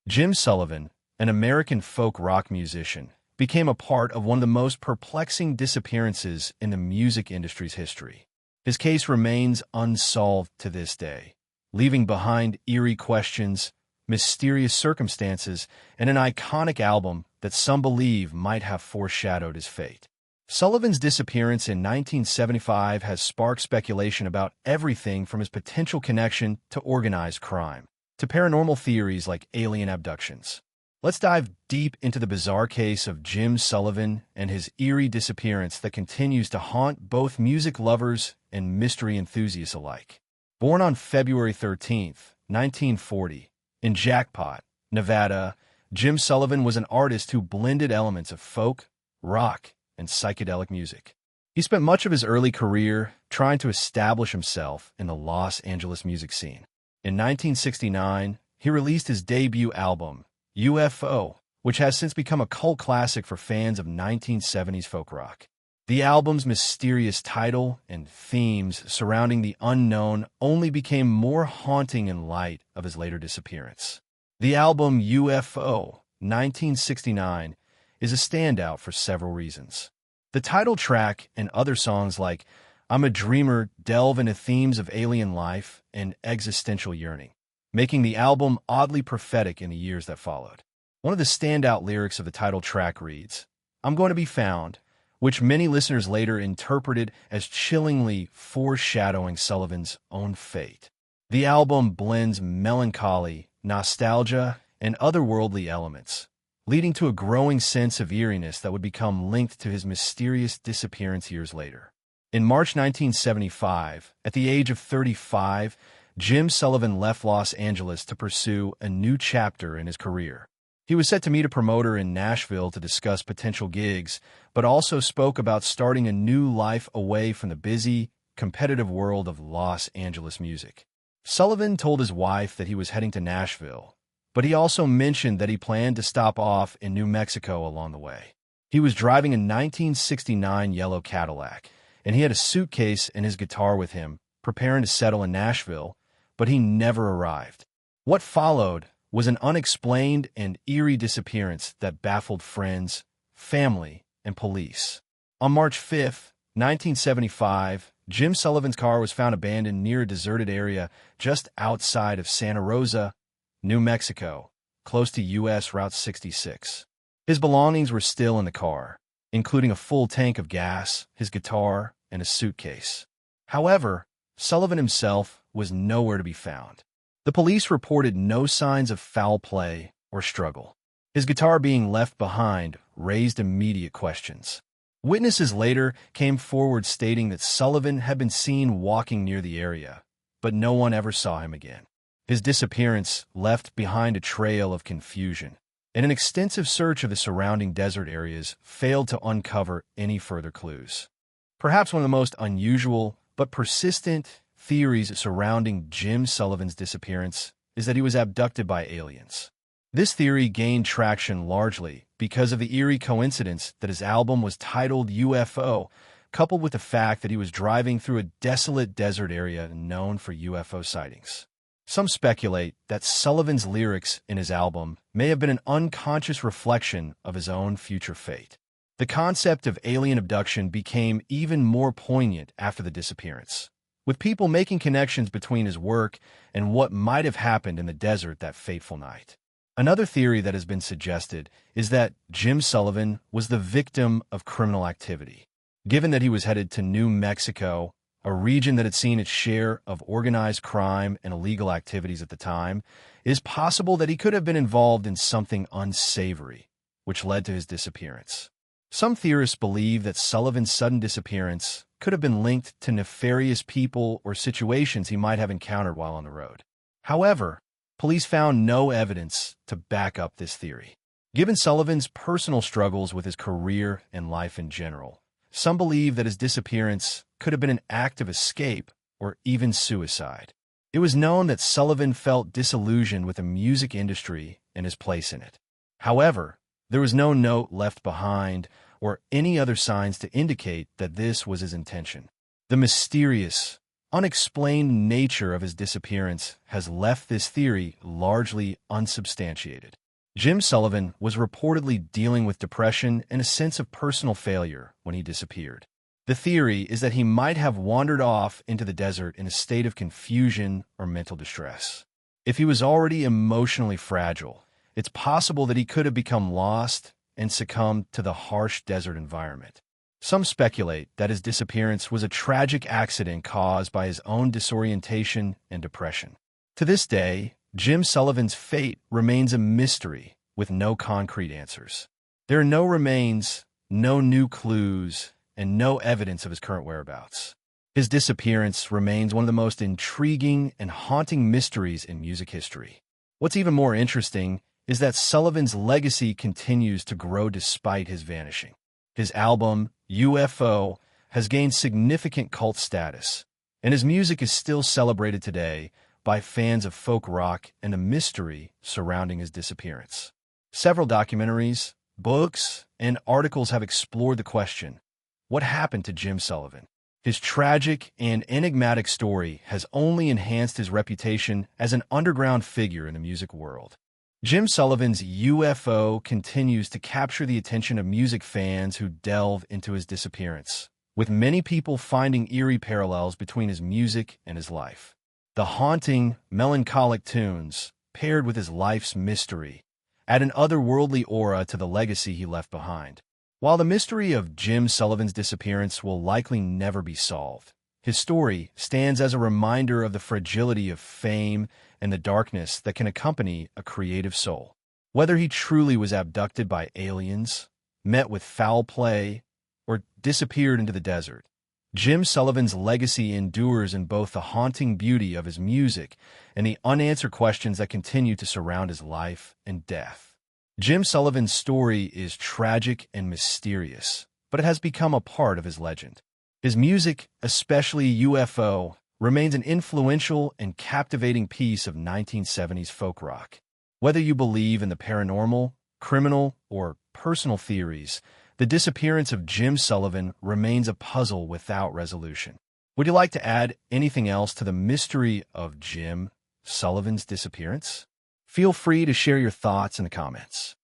Jim Sullivan, an American folk rock musician, became a part of one of the most perplexing disappearances in the music industry's history. His case remains unsolved to this day, leaving behind eerie questions, mysterious circumstances, and an iconic album that some believe might have foreshadowed his fate. Sullivan's disappearance in 1975 has sparked speculation about everything from his potential connection to organized crime, to paranormal theories like alien abductions. Let's dive deep into the bizarre case of Jim Sullivan and his eerie disappearance that continues to haunt both music lovers and mystery enthusiasts alike. Born on February 13, 1940, in Jackpot, Nevada, Jim Sullivan was an artist who blended elements of folk, rock, and psychedelic music. He spent much of his early career trying to establish himself in the Los Angeles music scene. In 1969, he released his debut album, UFO, which has since become a cult classic for fans of 1970s folk rock. The album's mysterious title and themes surrounding the unknown only became more haunting in light of his later disappearance. The album UFO, 1969, is a standout for several reasons. The title track and other songs like I'm a Dreamer delve into themes of alien life and existential yearning, making the album oddly prophetic in the years that followed. One of the standout lyrics of the title track reads, "I'm going to be found," which many listeners later interpreted as chillingly foreshadowing Sullivan's own fate. The album blends melancholy, nostalgia, and otherworldly elements, leading to a growing sense of eeriness that would become linked to his mysterious disappearance years later. In March 1975, at the age of 35, Jim Sullivan left Los Angeles to pursue a new chapter in his career. He was set to meet a promoter in Nashville to discuss potential gigs, but also spoke about starting a new life away from the busy, competitive world of Los Angeles music. Sullivan told his wife that he was heading to Nashville, but he also mentioned that he planned to stop off in New Mexico along the way. He was driving a 1969 yellow Cadillac, and he had a suitcase and his guitar with him, preparing to settle in Nashville, but he never arrived. What followed was an unexplained and eerie disappearance that baffled friends, family, and police. On March 5, 1975, Jim Sullivan's car was found abandoned near a deserted area just outside of Santa Rosa, New Mexico, close to U.S. Route 66. His belongings were still in the car, including a full tank of gas, his guitar, and a suitcase. However, Sullivan himself was nowhere to be found. The police reported no signs of foul play or struggle. His guitar being left behind raised immediate questions. Witnesses later came forward stating that Sullivan had been seen walking near the area, but no one ever saw him again. His disappearance left behind a trail of confusion, and an extensive search of the surrounding desert areas failed to uncover any further clues. Perhaps one of the most unusual but persistent theories surrounding Jim Sullivan's disappearance is that he was abducted by aliens. This theory gained traction largely because of the eerie coincidence that his album was titled UFO, coupled with the fact that he was driving through a desolate desert area known for UFO sightings. Some speculate that Sullivan's lyrics in his album may have been an unconscious reflection of his own future fate. The concept of alien abduction became even more poignant after the disappearance, with people making connections between his work and what might have happened in the desert that fateful night. Another theory that has been suggested is that Jim Sullivan was the victim of criminal activity. Given that he was headed to New Mexico, a region that had seen its share of organized crime and illegal activities at the time, it is possible that he could have been involved in something unsavory, which led to his disappearance. Some theorists believe that Sullivan's sudden disappearance could have been linked to nefarious people or situations he might have encountered while on the road. However, police found no evidence to back up this theory. Given Sullivan's personal struggles with his career and life in general, some believe that his disappearance could have been an act of escape or even suicide. It was known that Sullivan felt disillusioned with the music industry and his place in it. However, there was no note left behind or any other signs to indicate that this was his intention. The mysterious, unexplained nature of his disappearance has left this theory largely unsubstantiated. Jim Sullivan was reportedly dealing with depression and a sense of personal failure when he disappeared. The theory is that he might have wandered off into the desert in a state of confusion or mental distress. If he was already emotionally fragile, it's possible that he could have become lost and succumbed to the harsh desert environment. Some speculate that his disappearance was a tragic accident caused by his own disorientation and depression. To this day, Jim Sullivan's fate remains a mystery with no concrete answers. There are no remains, no new clues, and no evidence of his current whereabouts. His disappearance remains one of the most intriguing and haunting mysteries in music history. What's even more interesting is that Sullivan's legacy continues to grow despite his vanishing. His album, UFO, has gained significant cult status, and his music is still celebrated today by fans of folk rock and the mystery surrounding his disappearance. Several documentaries, books, and articles have explored the question, what happened to Jim Sullivan? His tragic and enigmatic story has only enhanced his reputation as an underground figure in the music world. Jim Sullivan's UFO continues to capture the attention of music fans who delve into his disappearance, with many people finding eerie parallels between his music and his life. The haunting, melancholic tunes, paired with his life's mystery, add an otherworldly aura to the legacy he left behind. While the mystery of Jim Sullivan's disappearance will likely never be solved, his story stands as a reminder of the fragility of fame and the darkness that can accompany a creative soul. Whether he truly was abducted by aliens, met with foul play, or disappeared into the desert, Jim Sullivan's legacy endures in both the haunting beauty of his music and the unanswered questions that continue to surround his life and death. Jim Sullivan's story is tragic and mysterious, but it has become a part of his legend. His music, especially UFO, remains an influential and captivating piece of 1970s folk rock. Whether you believe in the paranormal, criminal, or personal theories, the disappearance of Jim Sullivan remains a puzzle without resolution. Would you like to add anything else to the mystery of Jim Sullivan's disappearance? Feel free to share your thoughts in the comments.